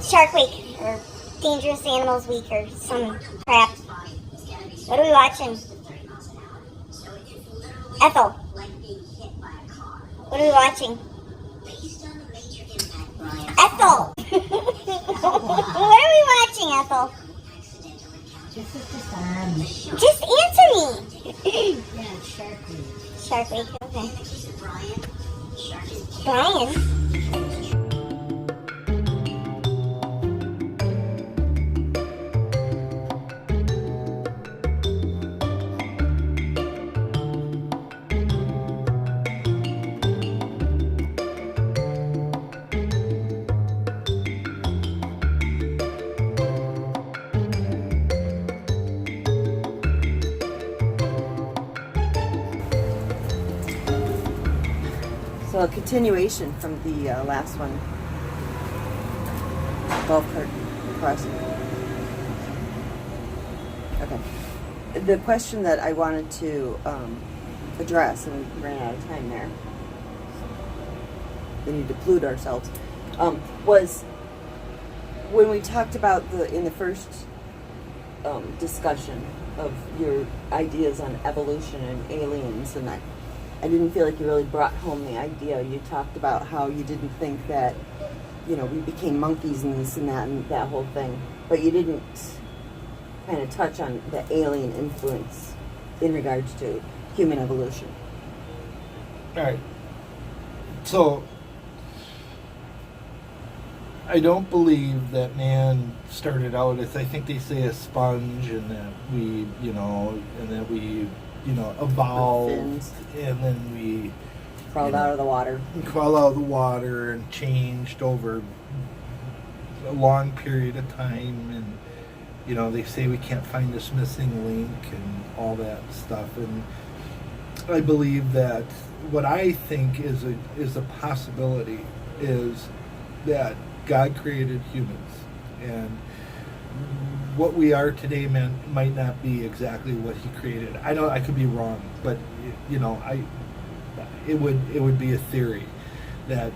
Shark Week or Dangerous Animals Week or some crap. What are we watching? Ethel. What are we watching? Ethel. What are we watching, Ethel? Just answer me. Yeah, Shark Week. Shark Week, okay. Bryan. So a continuation from the last one. Golf cart crossing. Okay. The question that I wanted to address, and we ran out of time there. We need to pollute ourselves. Was when we talked about in the first discussion of your ideas on evolution and aliens, and I didn't feel like you really brought home the idea. You talked about how you didn't think that, we became monkeys and this and that whole thing. But you didn't kind of touch on the alien influence in regards to human evolution. All right. So, I don't believe that man started out as, I think they say, a sponge, and that we, evolved, Fins. and then we Crawled out of the water. crawl out of the water and changed over a long period of time, and they say we can't find this missing link and all that stuff. And I believe that what I think is a possibility is that God created humans, and what we are today, man, might not be exactly what He created. I know I could be wrong, but it would be a theory that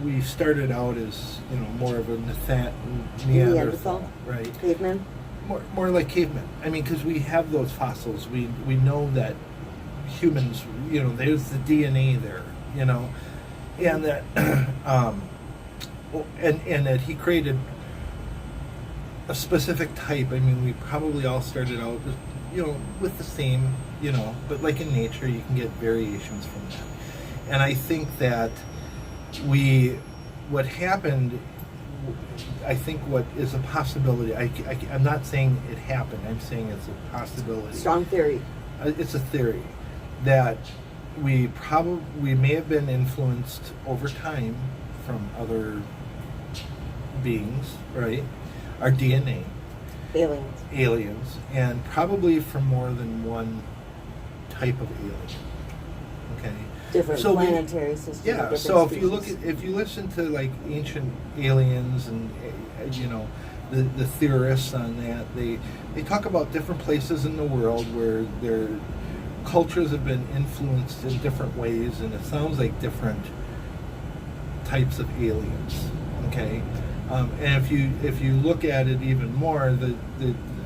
we started out as more of a Neanderthal, right? Caveman. More like cavemen. I mean, because we have those fossils. We know that humans, there's the DNA there, and that and that He created a specific type. I mean, we probably all started out with the same, but like in nature, you can get variations from that. And I think that what happened, I think what is a possibility, I'm not saying it happened, I'm saying it's a possibility. Strong theory. It's a theory that we may have been influenced over time from other beings, right? Our DNA. Aliens. And probably from more than one type of alien. Okay. Different planetary systems. Yeah. So if you listen to like ancient aliens and the theorists on that, they talk about different places in the world where their cultures have been influenced in different ways, and it sounds like different types of aliens. Okay. And if you look at it even more,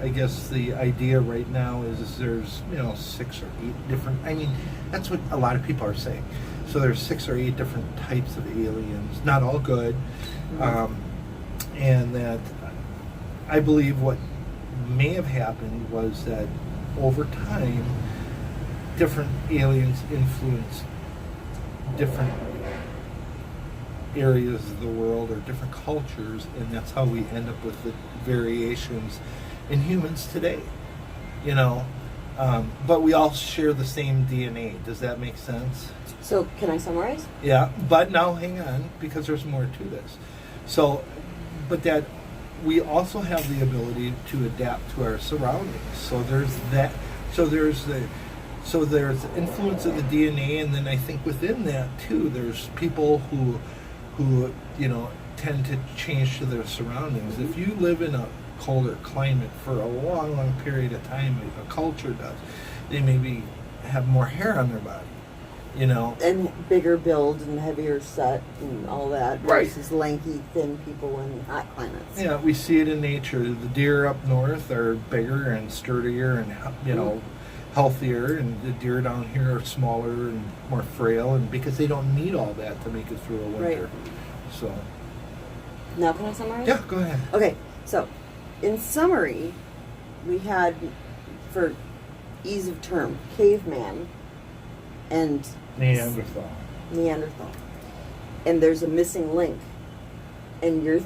I guess the idea right now is there's 6 or 8 different. I mean, that's what a lot of people are saying. So there's 6 or 8 different types of aliens, not all good, and that I believe what may have happened was that over time, different aliens influenced different areas of the world or different cultures, and that's how we end up with the variations in humans today, but we all share the same DNA. Does that make sense? So can I summarize? Yeah, but now hang on, because there's more to this. So, but that we also have the ability to adapt to our surroundings. So there's that. So there's the influence of the DNA, and then I think within that too, there's people who tend to change to their surroundings. If you live in a colder climate for a long period of time, a culture does, they maybe have more hair on their body. you know. And bigger build and heavier set and all that Right. versus lanky, thin people in hot climates. Yeah, we see it in nature. The deer up north are bigger and sturdier and, you know, healthier, and the deer down here are smaller and more frail, and because they don't need all that to make it through a winter. Right. So, Now can I summarize? yeah, go ahead. Okay, so in summary, we had, for ease of term, caveman and Neanderthal. Neanderthal. And there's a missing link. And your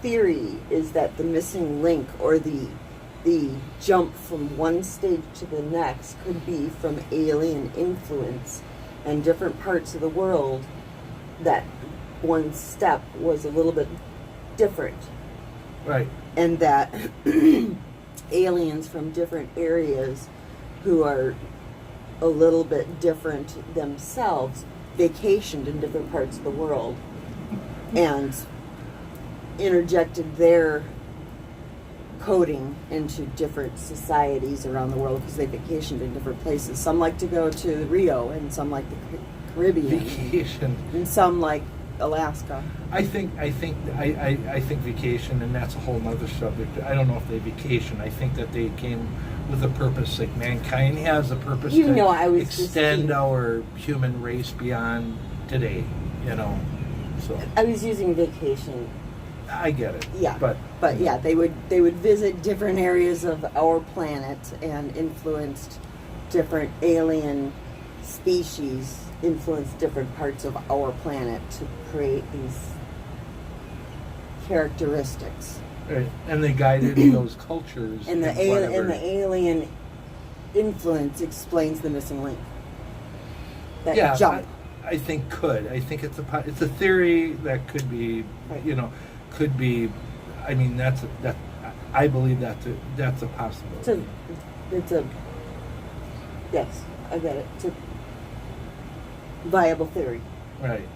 theory is that the missing link, or the jump from one stage to the next, could be from alien influence and different parts of the world, that one step was a little bit different, Right. and that aliens from different areas who are a little bit different themselves vacationed in different parts of the world and interjected their coding into different societies around the world because they vacationed in different places. Some like to go to Rio, and some like the Caribbean, Vacation. and some like Alaska. I think vacation, and that's a whole nother subject. I don't know if they vacation. I think that they came with a purpose, like mankind has a purpose You to know, I was extend just- our human race beyond today, you know. So I was using vacation. I get it. Yeah, But yeah, they would visit different areas of our planet and influenced different alien species, influenced different parts of our planet to create these characteristics. right. And they guided those cultures. And the in whatever. alien influence explains the missing link. That Yeah, jump. I think could. I think it's a theory that could be, Right. you know, could be. I mean, I believe that's a possibility. It's a yes, I get it. It's a viable theory. Right.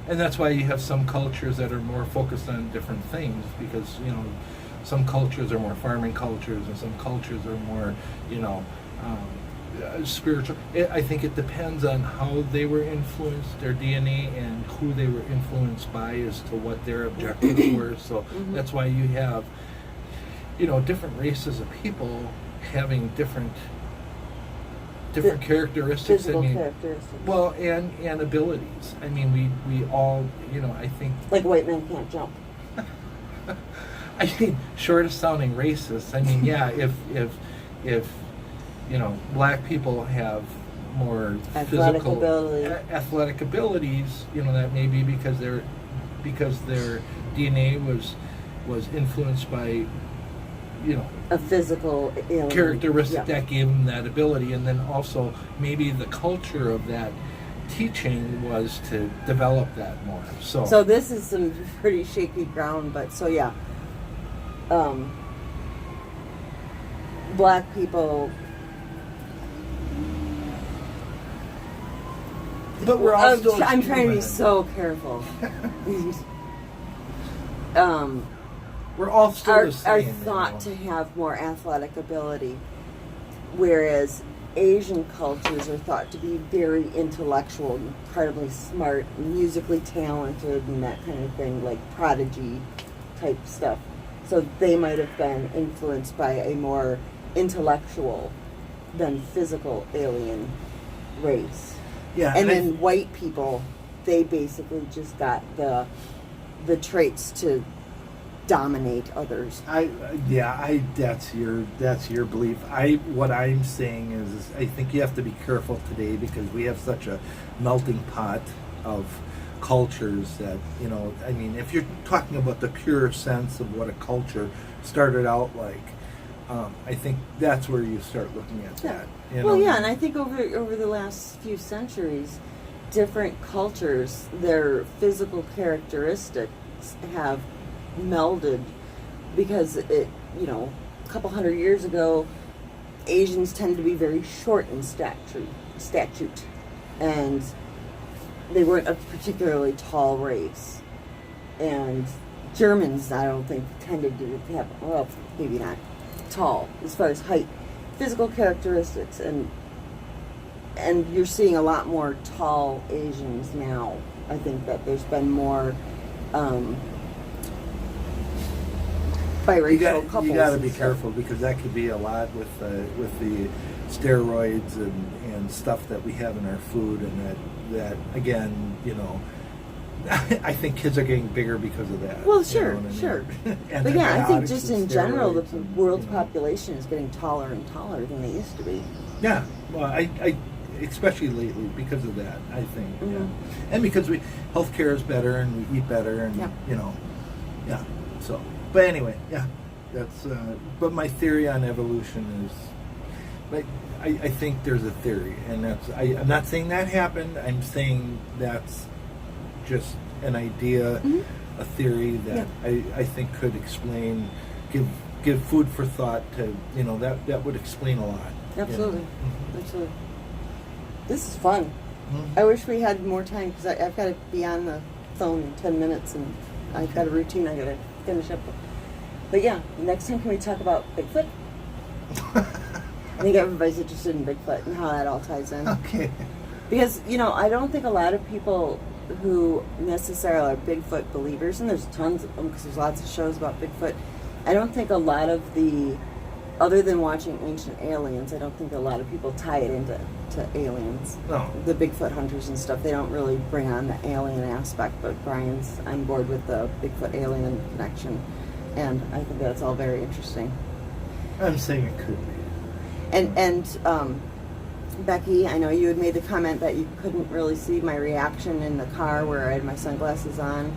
And that's why you have some cultures that are more focused on different things, because, you know, some cultures are more farming cultures and some cultures are more, you know, spiritual. I think it depends on how they were influenced, their DNA, and who they were influenced by as to what their objectives were. So that's why you have, you know, different races of people having different characteristics. Physical I mean, characteristics. well, and abilities. I mean, we all, you know, I think. Like white men can't jump. I mean, short of sounding racist, I mean, yeah, if you know, black people have more Athletic physical ability. athletic abilities, you know, that may be because their DNA was influenced by, you know, A physical alien. characteristic Yeah. that gave them that ability, and then also maybe the culture of that teaching was to develop that more. So this is some pretty shaky ground, but so yeah. Black people. but we're all still I'm trying to be human. so careful. We're all still Are the same. thought you to know? have more athletic ability, whereas Asian cultures are thought to be very intellectual, incredibly smart, musically talented, and that kind of thing, like prodigy type stuff. So they might have been influenced by a more intellectual than physical alien race. Yeah, And I- then white people, they basically just got the traits to dominate others. that's your belief. What I'm saying is I think you have to be careful today because we have such a melting pot of cultures that, you know, I mean, if you're talking about the pure sense of what a culture started out like, I think that's where you start looking at that. You Well, know? yeah, and I think over the last few centuries, different cultures, their physical characteristics have melded because a couple hundred years ago, Asians tend to be very short in stature, and they weren't a particularly tall race. And Germans, I don't think, tended to have, well, maybe not tall as far as height, physical characteristics, and and you're seeing a lot more tall Asians now. I think that there's been more biracial couples. You got to and be stuff. careful because that could be a lot with the steroids and stuff that we have in our food, and that again, you know, I think kids are getting bigger because of that. Well, you sure, know what I mean? sure. But yeah, I think Antibiotics just and in general, the steroids and, world's you know. population is getting taller and taller than they used to be. Yeah, well, I especially lately because of that, I think. Yeah. Mhm. And because healthcare is better and we eat better and Yeah. you know, yeah. So, but anyway, yeah, that's. But my theory on evolution is, like, I think there's a theory, and that's. I'm not saying that happened. I'm saying that's just an idea, a theory that I think could explain, give food for thought to, you know, that would explain a lot. Absolutely, you know? absolutely. This is fun. Mhm. I wish we had more time because I've got to be on the phone in 10 minutes and I've got a routine I got to finish up. But yeah, next time can we talk about Bigfoot? I think everybody's interested in Bigfoot and how that all ties in. Okay. Because, you know, I don't think a lot of people who necessarily are Bigfoot believers, and there's tons of them because there's lots of shows about Bigfoot, I don't think a lot of the, other than watching Ancient Aliens, I don't think a lot of people tie it into aliens. No. The Bigfoot hunters and stuff, they don't really bring on the alien aspect, but Bryan's on board with the Bigfoot alien connection, and I think that's all very interesting. I'm saying it could be. And Becky, I know you had made the comment that you couldn't really see my reaction in the car where I had my sunglasses on,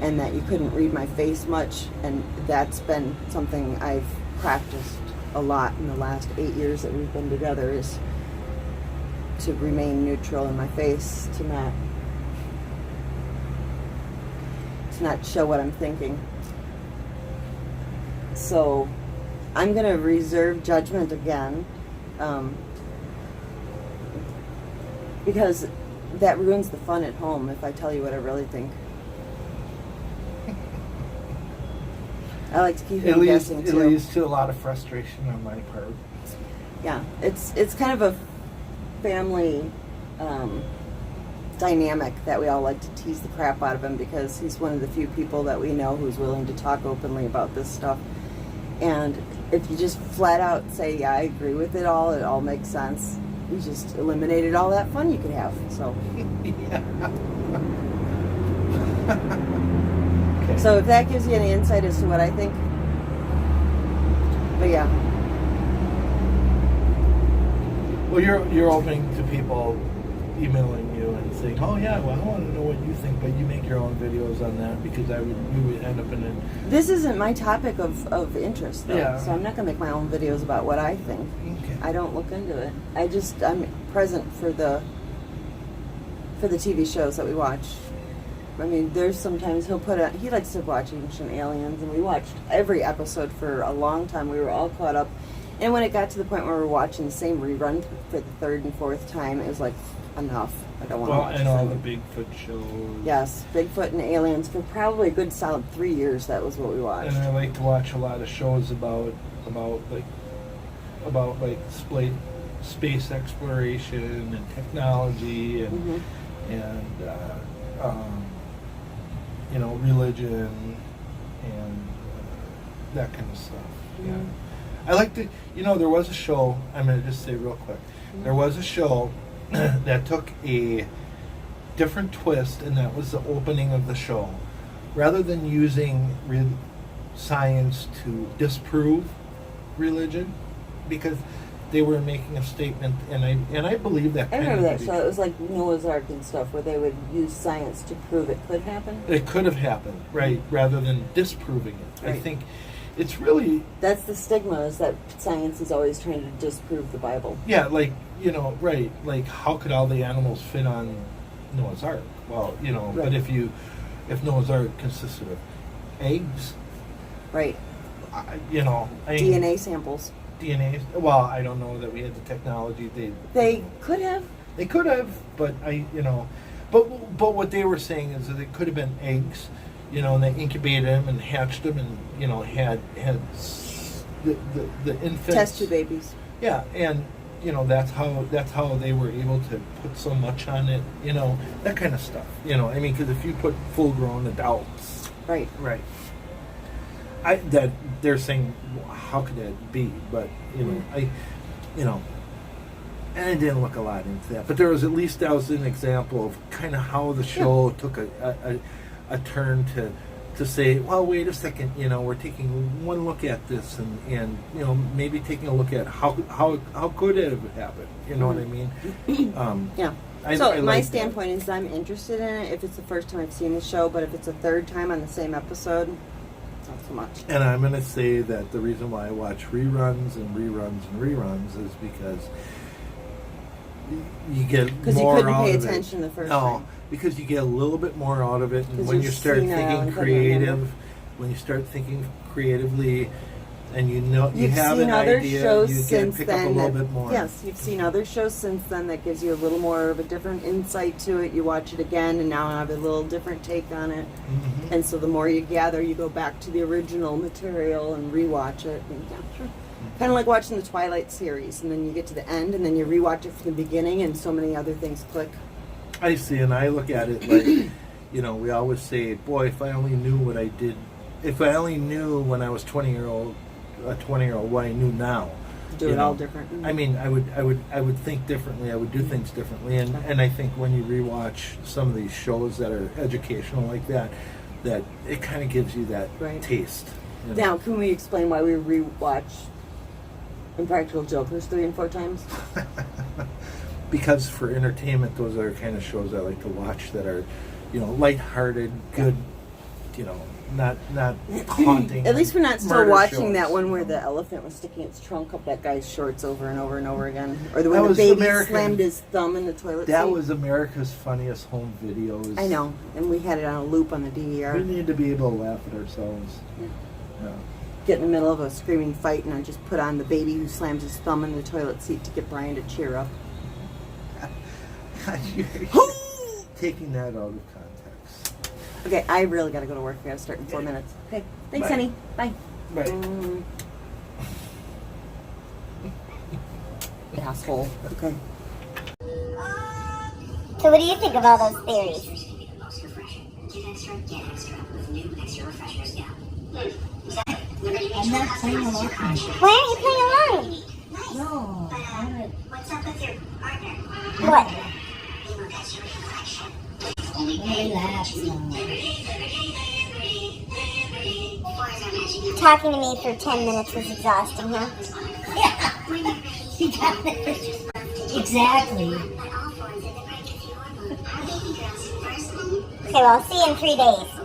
and that you couldn't read my face much, and that's been something I've practiced a lot in the last 8 years that we've been together, is to remain neutral in my face, to not show what I'm thinking. So I'm going to reserve judgment again, because that ruins the fun at home if I tell you what I really think. I like to keep It him leads, guessing it too. leads to a lot of frustration on my part. Yeah, it's kind of a family dynamic that we all like to tease the crap out of him because he's one of the few people that we know who's willing to talk openly about this stuff. And if you just flat out say, yeah, I agree with it all makes sense, you just eliminated all that fun you could have. So, Okay. so if that gives you any insight as to what I think, but yeah. Well, you're open to people emailing you and saying, "Oh yeah, well I want to know what you think," but you make your own videos on that because you would end up in a. This isn't my topic of interest, though, Yeah. so I'm not going to make my own videos about what I think. Okay. I don't look into it. I'm present for the TV shows that we watch. I mean, there's sometimes he likes to watch Ancient Aliens, and we watched every episode for a long time. We were all caught up. And when it got to the point where we were watching the same rerun for the third and fourth time, it was like, enough. I don't want to Well, watch and all the thing. Bigfoot shows. Yes, Bigfoot and Aliens for probably a good solid 3 years. That was what we watched. And I like to watch a lot of shows about space exploration and technology and you know, religion and that kind of stuff. Yeah. I like to, you know, there was a show, I'm going to just say real quick. There was a show that took a different twist, and that was the opening of the show. Rather than using science to disprove religion, because they were making a statement, and I believe that. I remember that show. show. It was like Noah's Ark and stuff, where they would use science to prove it could happen. It could have happened, right? Rather than disproving it. I Right. think it's really, That's the stigma, is that science is always trying to disprove the Bible. yeah, like, you know, right? Like, how could all the animals fit on Noah's Ark? Well, you know, Right. but if Noah's Ark consisted of eggs, Right. you know, I mean, DNA samples. DNA. Well, I don't know that we had the technology. They could have. They could have, but but what they were saying is that it could have been eggs, you know, and they incubated them and hatched them, and you know had the infants. Test tube babies. Yeah, and you know, that's how they were able to put so much on it, you know, that kind of stuff, you know. I mean, because if you put full-grown adults, Right. that they're saying, well, how could that be? But you know, and I didn't look a lot into that. But that was an example of kind of how the show took a turn to say, well, wait a second, you know, we're taking one look at this and you know, maybe taking a look at how could it have happened, you know what I mean? Yeah. I So my like standpoint is I'm interested in it if it's the first time I've seen the show, but if it's a third time on the same episode, not so much. And I'm going to say that the reason why I watch reruns and reruns and reruns is because you get Because you more couldn't out pay of attention it. the first No, time. because you get a little bit more out of it, and 'Cause when you've you start seen it thinking and couldn't creative, remember. when you start thinking creatively, and you know you You've have seen an other idea, shows you since can pick up a then. little That, bit more. yes, you've seen other shows since then that gives you a little more of a different insight to it. You watch it again, and now I have a little different take on it. Mhm. And so the more you gather, you go back to the original material and rewatch it. And, yeah, sure. Kind of like watching the Twilight series, and then you get to the end, and then you rewatch it from the beginning, and so many other things click. I see, and I look at it like, you know, we always say, boy, if I only knew what I did, if I only knew when I was 20-year-old, what I knew now. Do you it know. all different. I mean, I would think differently. I would do things differently, and I think when you rewatch some of these shows that are educational like that it kind of gives you that Right. taste. You know? Now, can we explain why we rewatch Impractical Jokers 3 and 4 times? Because for entertainment, those are kind of shows I like to watch that are, you know, lighthearted, good, you know, not haunting. At least we're not still murder watching shows. that one where the elephant was sticking its trunk up that guy's shorts over and over and over again. Or the That one the was baby American- slammed his thumb in the toilet That seat. was America's Funniest Home Videos. I know. And we had it on a loop on the DVR. We need to be able to laugh at ourselves. Yeah. Get in the middle of a screaming fight, and I just put on the baby who slams his thumb in the toilet seat to get Bryan to cheer up. You're taking that out of context. Okay, I really got to go to work. I got to start in 4 minutes. Okay, thanks, Bye. honey. Bye. Right. Asshole. Okay. So what do you think of all those theories? I'm not playing along. Why aren't you playing along? No. What's up with your partner? What? Relax now. Talking to me for 10 minutes was exhausting, huh? Exactly. Okay, well, I'll see you in 3 days.